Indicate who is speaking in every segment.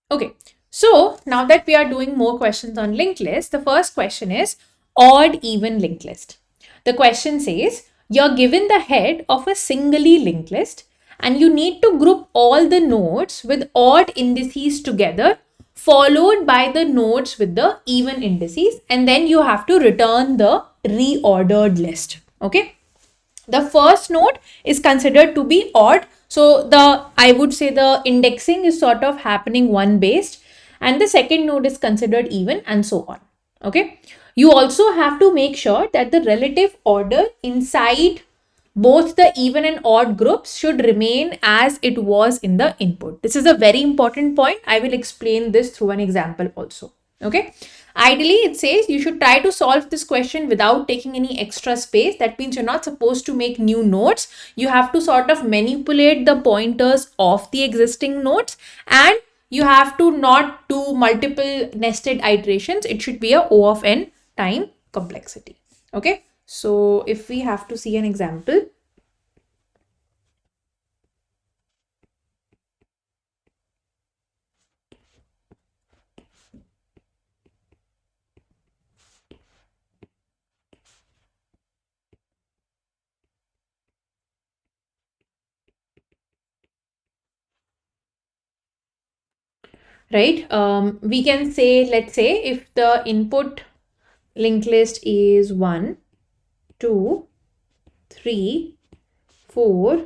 Speaker 1: Okay, so now that we are doing more questions on linked list, the first question is odd even linked list. The question says you're given the head of a singly linked list and you need to group all the nodes with odd indices together, followed by the nodes with the even indices, and then you have to return the reordered list. Okay, the first node is considered to be odd, so I would say the indexing is sort of happening one based, and the second node is considered even, and so on. Okay, you also have to make sure that the relative order inside both the even and odd groups should remain as it was in the input. This is a very important point. I will explain this through an example also. Okay, ideally it says you should try to solve this question without taking any extra space. That means you're not supposed to make new nodes. You have to sort of manipulate the pointers of the existing nodes, and you have to not do multiple nested iterations. It should be a O of n time complexity. Okay, so if we have to see an example, right? We can say, let's say if the input linked list is 1, 2, 3, 4,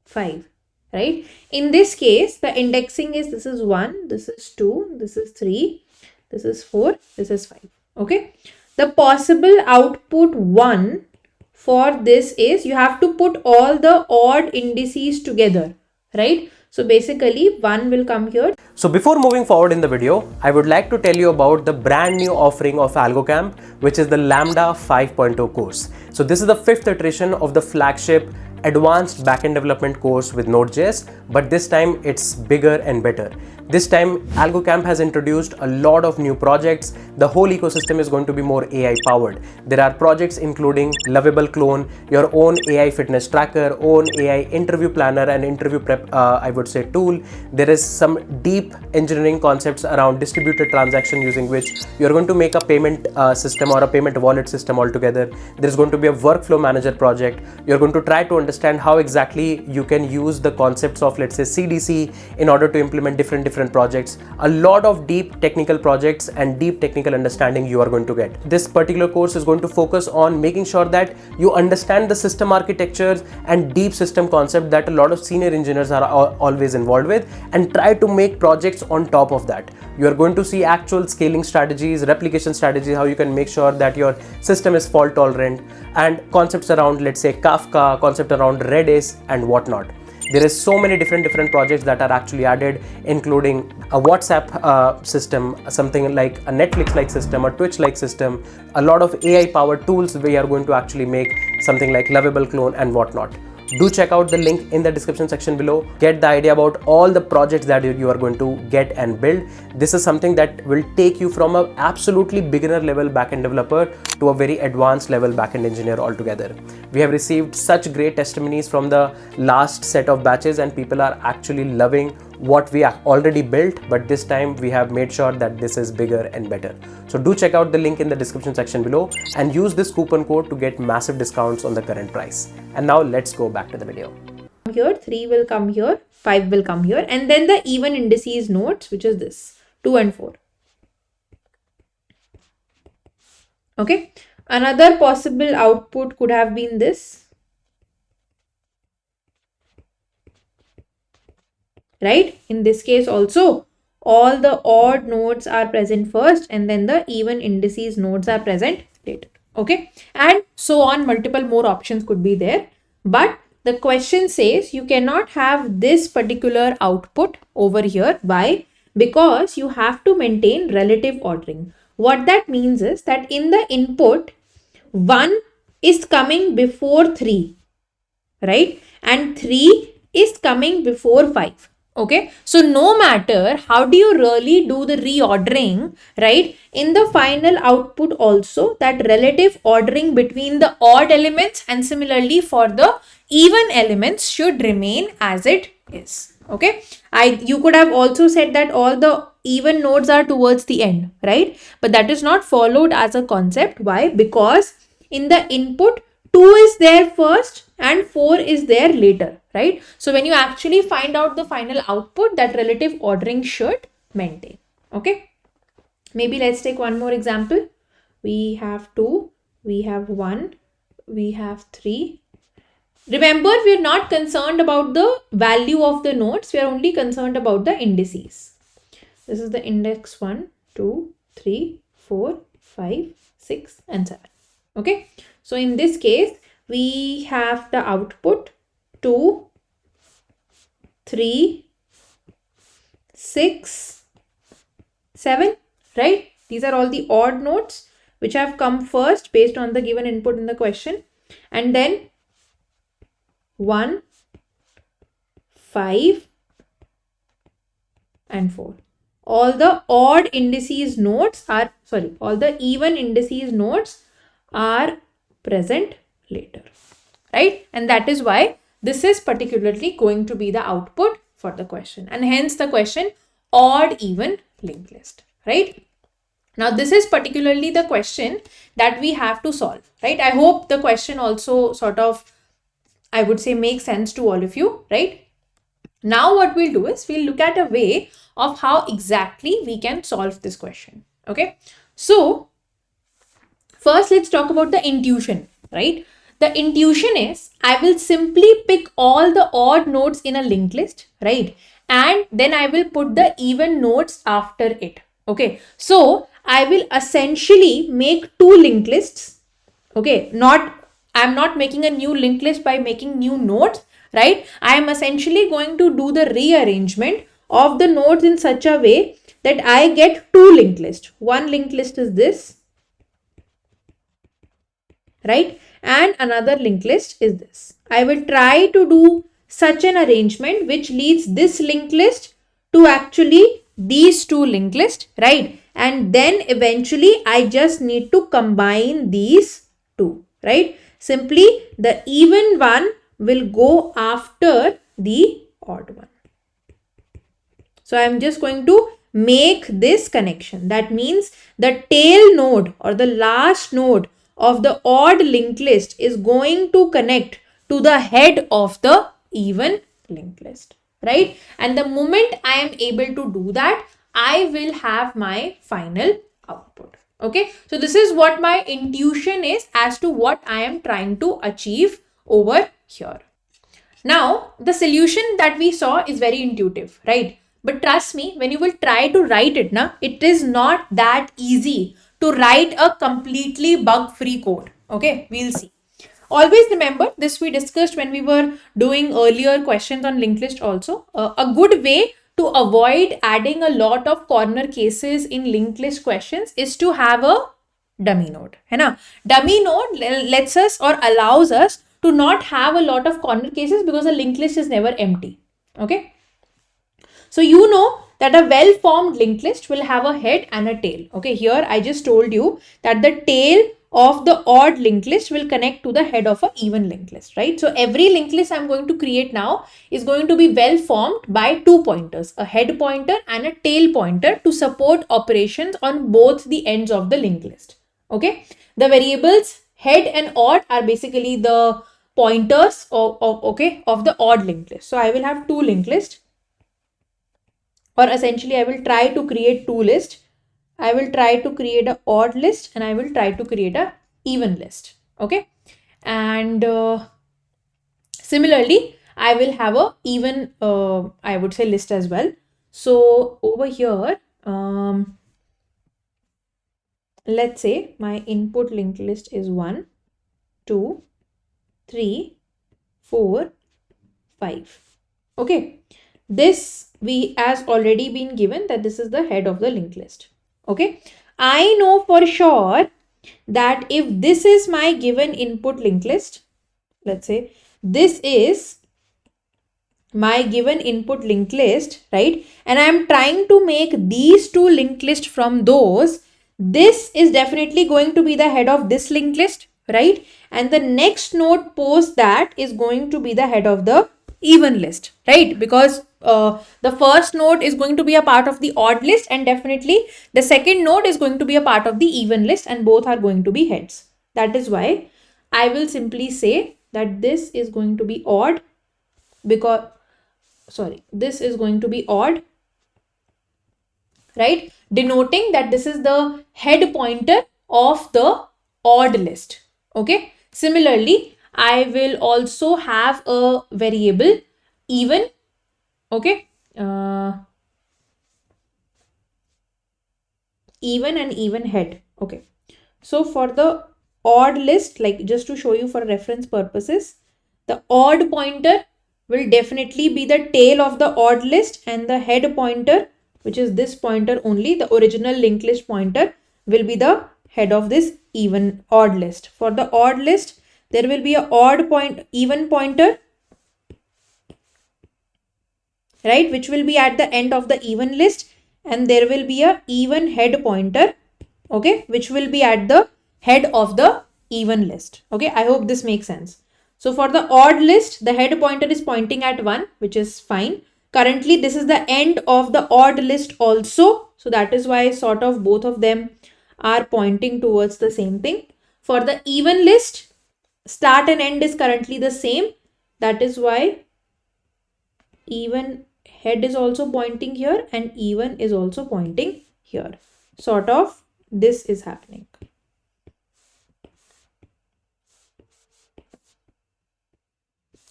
Speaker 1: 5, right? In this case, the indexing is this is 1, this is 2, this is 3, this is 4, this is 5. Okay. The possible output 1 for this is you have to put all the odd indices together, right? So basically 1 will come here.
Speaker 2: So before moving forward in the video, I would like to tell you about the brand new offering of Algocamp, which is the Lambda 5.0 course. So this is the 5th iteration of the flagship advanced backend development course with Node.js, but this time it's bigger and better. This time Algocamp has introduced a lot of new projects. The whole ecosystem is going to be more AI powered. There are projects including Lovable Clone, your own AI fitness tracker, own AI interview planner and interview prep, I would say, tool. There is some deep engineering concepts around distributed transaction, using which you're going to make a payment system or a payment wallet system altogether. There's going to be a workflow manager project. You're going to try to understand how exactly you can use the concepts of, let's say, CDC in order to implement different projects. A lot of deep technical projects and deep technical understanding you are going to get. This particular course is going to focus on making sure that you understand the system architectures and deep system concept that a lot of senior engineers are always involved with, and try to make projects on top of that. You are going to see actual scaling strategies, replication strategies, how you can make sure that your system is fault tolerant, and concepts around, let's say, Kafka, concept around Redis and whatnot. There is so many different projects that are actually added, including a WhatsApp system, something like a Netflix-like system, a Twitch-like system, a lot of AI-powered tools. We are going to actually make something like Lovable Clone and whatnot. Do check out the link in the description section below. Get the idea about all the projects that you are going to get and build. This is something that will take you from an absolutely beginner level backend developer to a very advanced level backend engineer altogether. We have received such great testimonies from the last set of batches, and people are actually loving what we have already built, but this time we have made sure that this is bigger and better. So do check out the link in the description section below and use this coupon code to get massive discounts on the current price. And now let's go back to the video.
Speaker 1: Here 3 will come here, 5 will come here, and then the even indices nodes, which is this 2 and 4. Okay, another possible output could have been this, right? In this case also, all the odd nodes are present first and then the even indices nodes are present later. Okay, and so on, multiple more options could be there, but the question says you cannot have this particular output over here. Why? Because you have to maintain relative ordering. What that means is that in the input, 1 is coming before 3, right? And 3 is coming before 5. Okay, so no matter how do you really do the reordering, right, in the final output also, that relative ordering between the odd elements and similarly for the even elements should remain as it is. Okay, you could have also said that all the even nodes are towards the end, right? But that is not followed as a concept. Why? Because in the input 2 is there first and 4 is there later, right? So when you actually find out the final output, that relative ordering should maintain. Okay, maybe let's take one more example. We have 2, we have 1, we have 3. Remember, we are not concerned about the value of the nodes. We are only concerned about the indices. This is the index 1, 2, 3, 4, 5, 6 and 7. Okay. So in this case, we have the output 2, 3, 6, 7, right? These are all the odd nodes which have come first based on the given input in the question. And then 1, 5 and 4. All the odd indices nodes are, all the even indices nodes are present later, right? And that is why this is particularly going to be the output for the question, and hence the question odd even linked list, right? Now this is particularly the question that we have to solve, right? I hope the question also sort of, I would say, makes sense to all of you, right? Now what we'll do is we'll look at a way of how exactly we can solve this question. Okay, so first let's talk about the intuition, right? The intuition is I will simply pick all the odd nodes in a linked list, right? And then I will put the even nodes after it. Okay, so I will essentially make two linked lists. Okay, I'm not making a new linked list by making new nodes, right? I am essentially going to do the rearrangement of the nodes in such a way that I get two linked lists. One linked list is this, right? And another linked list is this. I will try to do such an arrangement which leads this linked list to actually these two linked lists, right? And then eventually I just need to combine these two, right? Simply the even one will go after the odd one. So I'm just going to make this connection. That means the tail node or the last node of the odd linked list is going to connect to the head of the even linked list, right? And the moment I am able to do that, I will have my final output. Okay, so this is what my intuition is as to what I am trying to achieve over here. Now, the solution that we saw is very intuitive, right? But trust me, when you will try to write it, it is not that easy to write a completely bug-free code. Okay, we'll see. Always remember, this we discussed when we were doing earlier questions on linked list also. A good way to avoid adding a lot of corner cases in linked list questions is to have a dummy node. है ना? Dummy node lets us or allows us to not have a lot of corner cases because a linked list is never empty. Okay. So you know that a well-formed linked list will have a head and a tail. Okay, here I just told you that the tail of the odd linked list will connect to the head of an even linked list, right? So every linked list I'm going to create now is going to be well formed by two pointers, a head pointer and a tail pointer, to support operations on both the ends of the linked list. Okay, the variables head and odd are basically the pointers of the odd linked list. So I will have two linked lists, or essentially I will try to create two lists. I will try to create an odd list and I will try to create a even list. Okay, and similarly I will have a even I would say list as well. So over here, let's say my input linked list is 1, 2, 3, 4, 5. Okay, this we has already been given that this is the head of the linked list. Okay, I know for sure that if this is my given input linked list, let's say this is my given input linked list, right? And I'm trying to make these two linked list from those, this is definitely going to be the head of this linked list, right? And the next node post that is going to be the head of the even list, right? Because the first node is going to be a part of the odd list, and definitely the second node is going to be a part of the even list, and both are going to be heads. That is why I will simply say that this is going to be odd because, sorry, this is going to be odd, right? Denoting that this is the head pointer of the odd list. Okay. Similarly, I will also have a variable even. Okay. Even and even head. Okay. So for the odd list, like just to show you for reference purposes, the odd pointer will definitely be the tail of the odd list, and the head pointer, which is this pointer only, the original linked list pointer, will be the head of this even odd list. For the odd list, there will be a even pointer, right, which will be at the end of the even list, and there will be a even head pointer, okay, which will be at the head of the even list. Okay, I hope this makes sense. So for the odd list, the head pointer is pointing at 1, which is fine. Currently, this is the end of the odd list also, so that is why sort of both of them are pointing towards the same thing. For the even list, start and end is currently the same. That is why even head is also pointing here and even is also pointing here. Sort of this is happening.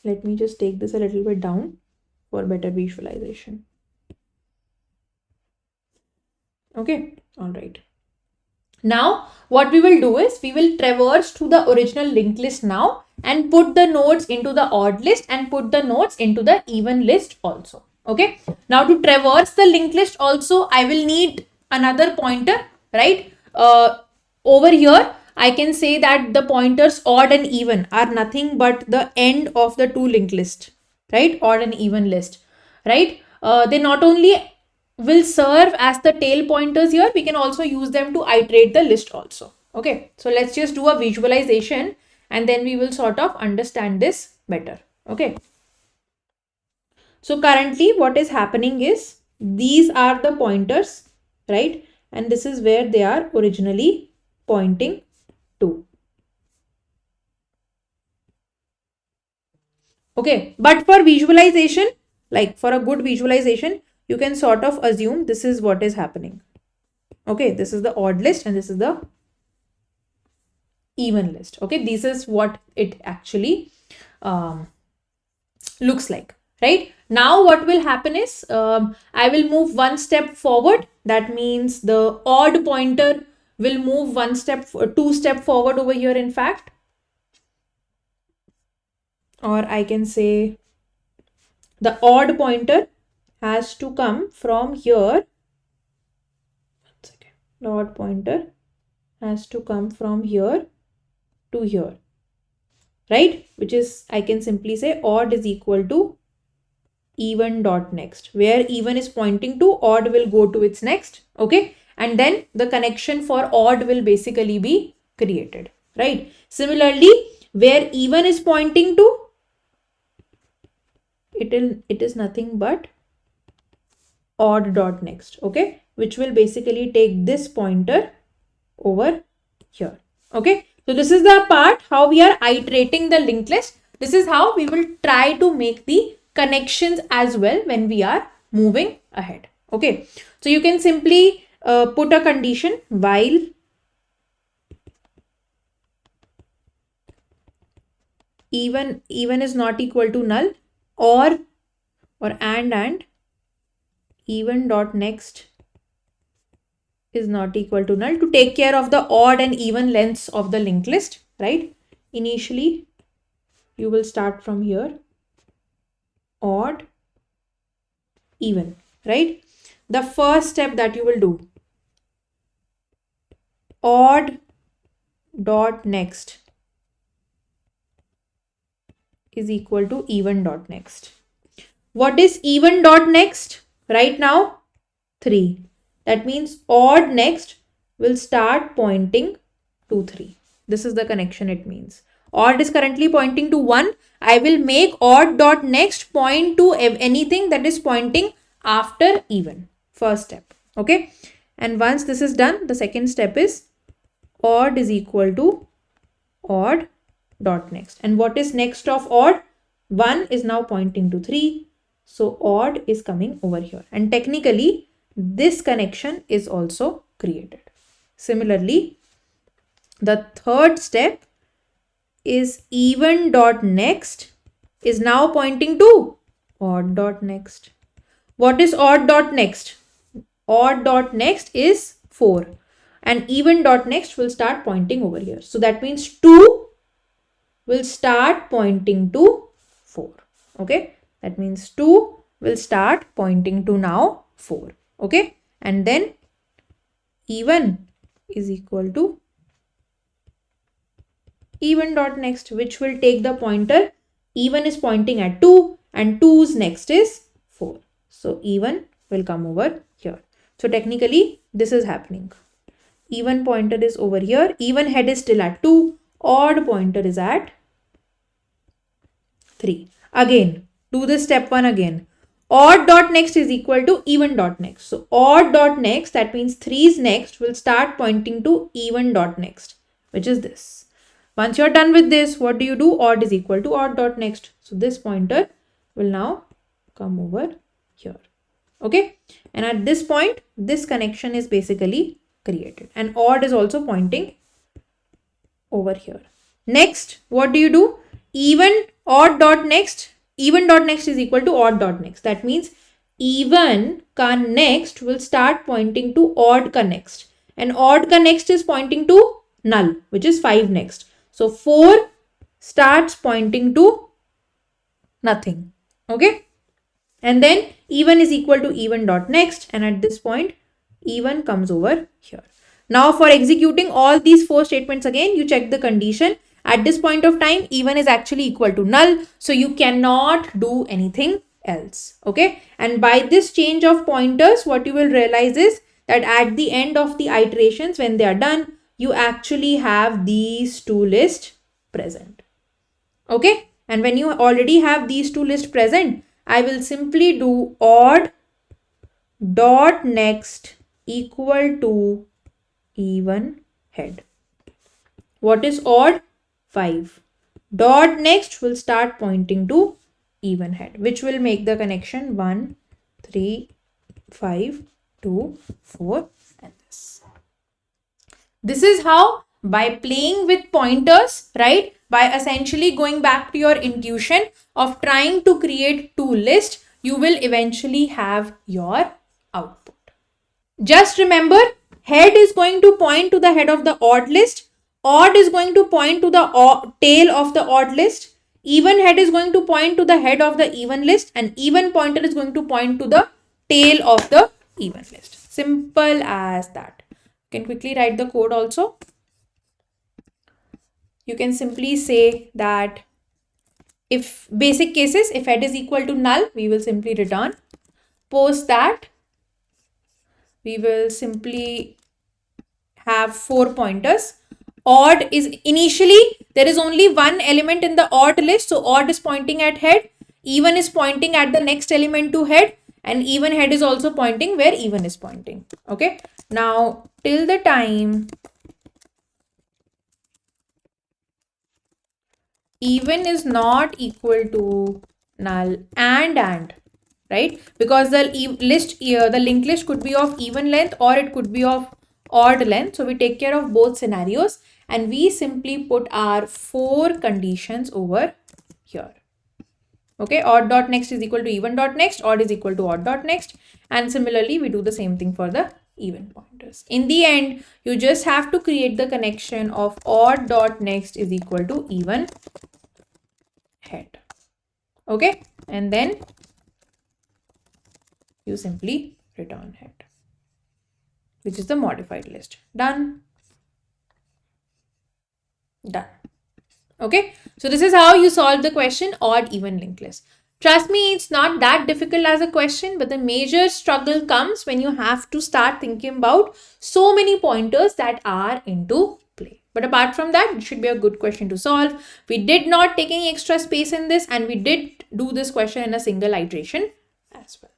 Speaker 1: Let me just take this a little bit down for better visualization. Okay, all right. Now, what we will do is we will traverse to the original linked list now and put the nodes into the odd list and put the nodes into the even list also. Okay. Now, to traverse the linked list also, I will need another pointer, right? Over here, I can say that the pointers odd and even are nothing but the end of the two linked list, right? Odd and even list, right? They not only will serve as the tail pointers here, we can also use them to iterate the list also. Okay, so let's just do a visualization and then we will sort of understand this better. Okay, so currently what is happening is these are the pointers, right? And this is where they are originally pointing to. Okay, but for visualization, like for a good visualization, you can sort of assume this is what is happening. Okay, this is the odd list and this is the even list. Okay, this is what it actually looks like. Right now, what will happen is I will move one step forward. That means the odd pointer will move two step forward over here, in fact. Or I can say the odd pointer has to come from here. The odd pointer has to come from here to here, right? Which is, I can simply say odd is equal to even dot next. Where even is pointing to, odd will go to its next. Okay, and then the connection for odd will basically be created, right? Similarly, where even is pointing to, it is nothing but odd dot next. Okay, which will basically take this pointer over here. Okay, so this is the part how we are iterating the linked list. This is how we will try to make the connections as well when we are moving ahead. Okay, so you can simply put a condition while even is not equal to null, or and even dot next is not equal to null, to take care of the odd and even lengths of the linked list, right? Initially, you will start from here, odd, even, right? The first step that you will do, odd dot next is equal to even dot next. What is even dot next? Right now, 3. That means odd next will start pointing to 3. This is the connection it means. Odd is currently pointing to 1. I will make odd dot next point to anything that is pointing after even. First step. Okay. And once this is done, the second step is odd is equal to odd dot next. And what is next of odd? 1 is now pointing to 3. So odd is coming over here. And technically, this connection is also created. Similarly, the third step is even dot next is now pointing to odd dot next. What is odd dot next? Odd dot next is 4. And even dot next will start pointing over here. So that means 2 will start pointing to 4. Okay. That means 2 will start pointing to now 4. Okay. And then even is equal to even dot next, which will take the pointer. Even is pointing at 2 and 2's next is 4. So even will come over here. So technically this is happening. Even pointer is over here. Even head is still at 2. Odd pointer is at 3. Again, do the step 1 again. Odd dot next is equal to even dot next. So odd dot next, that means 3's next will start pointing to even dot next, which is this. Once you're done with this, what do? Odd is equal to odd dot next. So this pointer will now come over here. Okay. And at this point, this connection is basically created. And odd is also pointing over here. Next, what do? Even odd dot next. Even dot next is equal to odd dot next. That means even ka next will start pointing to odd ka next. And odd ka next is pointing to null, which is 5 next. So 4 starts pointing to nothing. Okay. And then even is equal to even dot next. And at this point, even comes over here. Now for executing all these 4 statements again, you check the condition. At this point of time, even is actually equal to null. So you cannot do anything else. Okay. And by this change of pointers, what you will realize is that at the end of the iterations, when they are done, you actually have these 2 lists present. Okay. And when you already have these 2 lists present, I will simply do odd dot next equal to even head. What is odd? 5. Dot next will start pointing to even head, which will make the connection 1, 3, 5, 2, 4 and this. This is how, by playing with pointers, right, by essentially going back to your intuition of trying to create 2 lists, you will eventually have your output. Just remember, head is going to point to the head of the odd list. Odd is going to point to the tail of the odd list. Even head is going to point to the head of the even list. And even pointer is going to point to the tail of the even list. Simple as that. You can quickly write the code also. You can simply say that if basic cases, if head is equal to null, we will simply return. Post that, we will simply have 4 pointers. Odd is initially, there is only one element in the odd list. So odd is pointing at head. Even is pointing at the next element to head. And even head is also pointing where even is pointing. Okay. Now, till the time even is not equal to null and, right? Because the list here, the linked list could be of even length or it could be of odd length. So we take care of both scenarios and we simply put our 4 conditions over here. Okay, odd dot next is equal to even dot next, odd is equal to odd dot next. And similarly, we do the same thing for the even pointers. In the end, you just have to create the connection of odd dot next is equal to even head. Okay, and then you simply return head, which is the modified list. Done. Done. Okay, so this is how you solve the question odd even linked list. Trust me, it's not that difficult as a question, but the major struggle comes when you have to start thinking about so many pointers that are into play. But apart from that, it should be a good question to solve. We did not take any extra space in this, and we did do this question in a single iteration as well.